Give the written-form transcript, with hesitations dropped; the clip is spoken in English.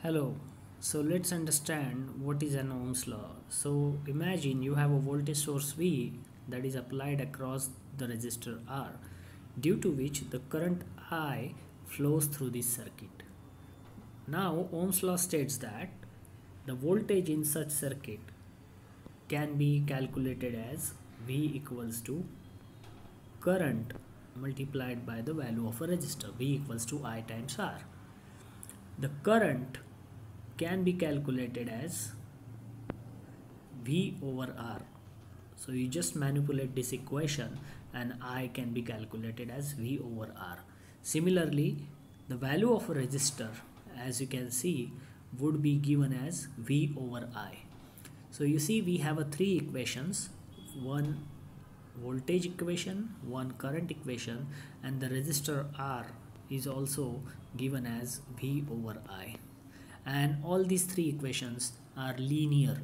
Hello, so let's understand what is an Ohm's law. So imagine you have a voltage source V that is applied across the resistor R, due to which the current I flows through this circuit. Now Ohm's law states that the voltage in such circuit can be calculated as V equals to current multiplied by the value of a resistor. V equals to I times R. The current can be calculated as V over R. So you just manipulate this equation and I can be calculated as V over R. Similarly, the value of a resistor, as you can see, would be given as V over I. So you see we have three equations, one voltage equation, one current equation, and the resistor R is also given as V over I. And all these three equations are linear.